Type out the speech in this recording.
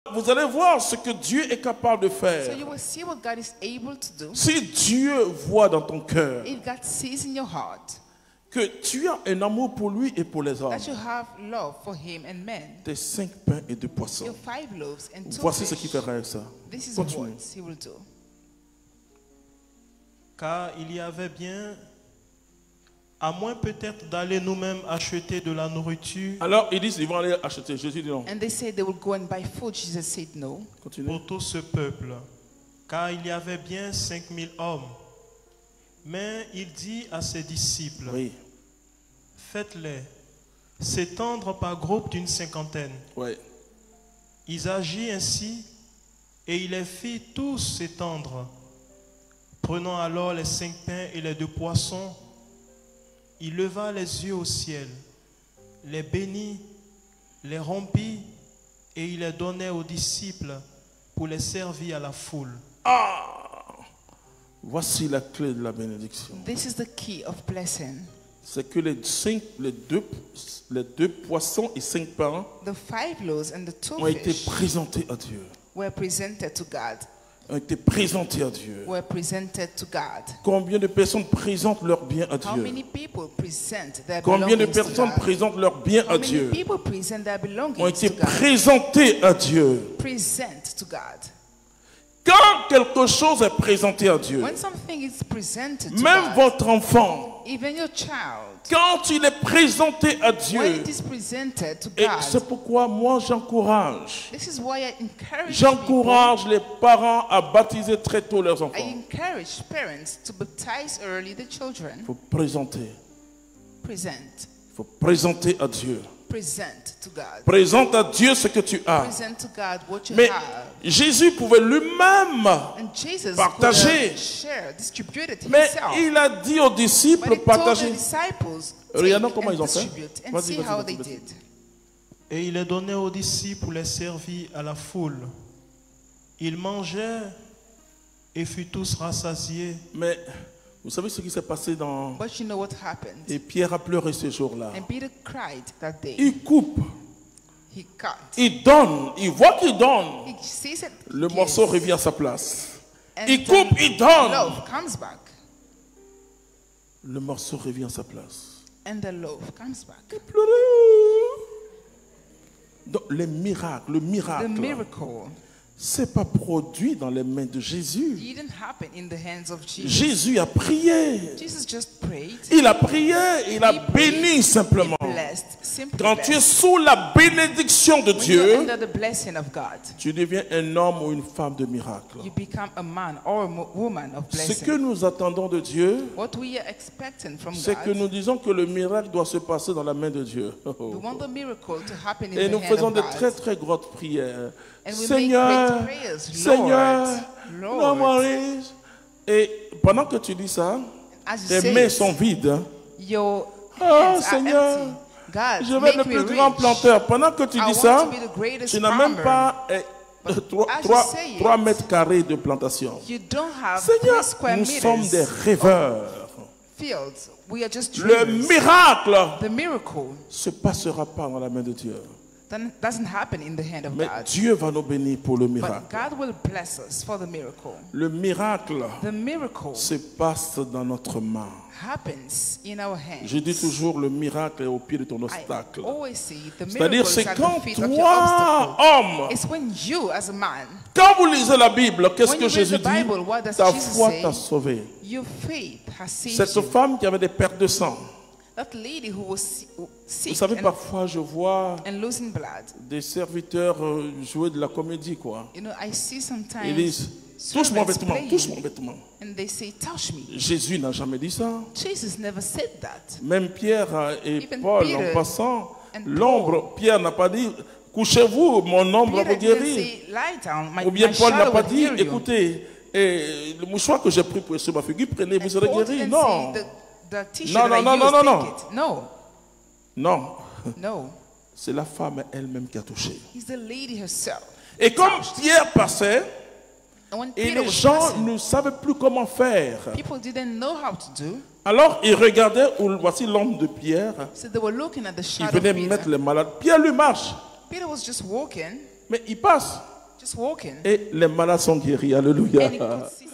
Vous allez voir ce que Dieu est capable de So faire. you will see what God is able to do. Si Dieu voit dans ton cœur If God sees in your heart que tu as un amour pour lui et pour les hommes, that you have love for him and men, tes 5 pains et 2 poissons. your 5 loaves and 2 Voici ce fish, qu'il fera avec ça. this is Continue. what he will do. Car il y avait bien, à moins peut-être d'aller nous-mêmes acheter de la nourriture Alors ils disent ils vont aller acheter. Jésus dit non. And they said they will go and buy food. Jesus said no. Continue. pour tout ce peuple, car il y avait bien 5000 hommes. Mais il dit à ses disciples, Oui. faites-les s'étendre par groupe d'une 50aine. Oui. Ils agirent ainsi et il les fit tous s'étendre. Prenant alors les 5 pains et les 2 poissons, il leva les yeux au ciel, les bénit, les rompit et il les donnait aux disciples pour les servir à la foule. Voici la clé de la bénédiction. This is the key of blessing. C'est que les deux poissons et 5 pains The 5 loaves and the 2 ont été fish présentés à Dieu. were presented to God. Ont été présentés à Dieu. Were presented to God. Combien de personnes présentent leurs biens à How Dieu? many people present their Combien de belongings to personnes God? présentent leurs biens How à many Dieu? people present their Ont belongings été to God? présentés à Dieu. Present to God. Quand quelque chose est présenté à Dieu, When something is presented to même God, votre enfant, even your child, quand il est présenté à when Dieu, it is presented to et c'est God, pourquoi moi j'encourage this is why I encourage people. J'encourage les parents à baptiser très tôt leurs I enfants. encourage parents to baptize early the children. Il faut présenter. Present. Il faut présenter à Dieu. Present to God. Présente à Dieu ce que tu as. Present to God what you Mais have. Jésus pouvait lui-même, And Jesus partager. could have shared, distributed mais himself. il a dit aux But disciples he told the partager. disciples, Regardons take comment and ils ont fait. distribute and Vas-y, see vas-y, how vas-y, they vas-y. did. Et il les donnait aux disciples pour les servir à la foule. Ils mangeaient et furent tous rassasiés. Mais vous savez ce qui s'est passé dans... But you know what happened? Et Pierre a pleuré ce jour-là. And Peter cried that day. Il coupe, He cut. il donne, il voit qu'il donne. He sees it. Le gives, morceau revient à sa place. and Il the coupe, il donne. loaf comes back. Le morceau revient à sa place. And the loaf comes back. Pleurer. Donc, les miracles, le The miracle, miracle c'est pas produit dans les mains de Jésus. didn't happen in the hands of Jesus. Jésus a prié. Jesus just prayed. Il a prié, il a He prayed, béni simplement. he blessed, simply Quand tu es blessed. sous la bénédiction de When you're Dieu, under the blessing of God, tu deviens un homme ou une femme de miracle. you become a man or a woman of Ce blessing. que nous attendons de Dieu, What we are expecting from c'est que God, nous disons que le miracle doit se passer dans la main de Dieu. we want the miracle to happen in Et the nous hand faisons of de God. très très grosses prières. And we Seigneur, make great prayers. Seigneur, Lord, non, Maurice. Et pendant que tu dis ça, as you tes say mains it, sont vides. your Ah, hands are Seigneur, empty. God, je vais make être me le plus grand rich. planteur. Pendant que tu I dis want ça, to be the greatest tu n'as même farmer. pas as you say it, 3 mètres carrés de plantation. You don't have Seigneur, 3 square nous sommes des meters rêveurs. fields. We are just Le dreamers. miracle The miracle se passera pas dans la main de Dieu. doesn't happen in the hand of Mais God. Dieu va nous bénir pour le But miracle. God will bless us for the miracle. Le miracle The miracle se passe dans notre main. happens in our hands. Je dis toujours, le miracle est au pied de ton I obstacle. always say the C'est-à-dire, miracle is c'est at quand the feet of your toi, obstacle. homme, It's when you, as a man, quand vous lisez la Bible, qu'est-ce When que you read Jésus the dit? Bible, what does Ta Jesus foi say? t'a sauvé. your faith has saved Cette you. femme qui avait des pertes de sang. That lady who was Vous sick savez, and, parfois, je vois and losing blood. des serviteurs jouer de la comédie, quoi. You know, I see sometimes Ils disent, touche mon servants vêtement, playing, touche mon vêtement. and they say, touch me. Jésus n'a jamais dit ça. Jesus never said that. Même Pierre et Even Paul, Peter en passant, and l'ombre, Pierre n'a pas dit, couchez-vous, mon ombre Peter vous didn't guérit. say, lie down, Ou bien my Paul n'a shadow pas will dit, heal you. écoutez, le mouchoir que j'ai pris pour sur ma figure, prenez, vous And serez Paul guéri. didn't Non, say, the t-shirt Non, that non, I non, used, non, take non. it. No, non, no. c'est la femme elle-même qui a touché. It's the lady herself. Et comme Pierre passait, And when et Peter les was gens passing, ne savaient plus comment faire. people didn't know how to do. Alors ils regardaient, voici l'ombre de Pierre, So they were looking at the il shadow of venait mettre Peter. les malades. Pierre lui marche, Peter was just walking, mais il passe. just walking. Et les malades sont guéris. Alléluia. And he could see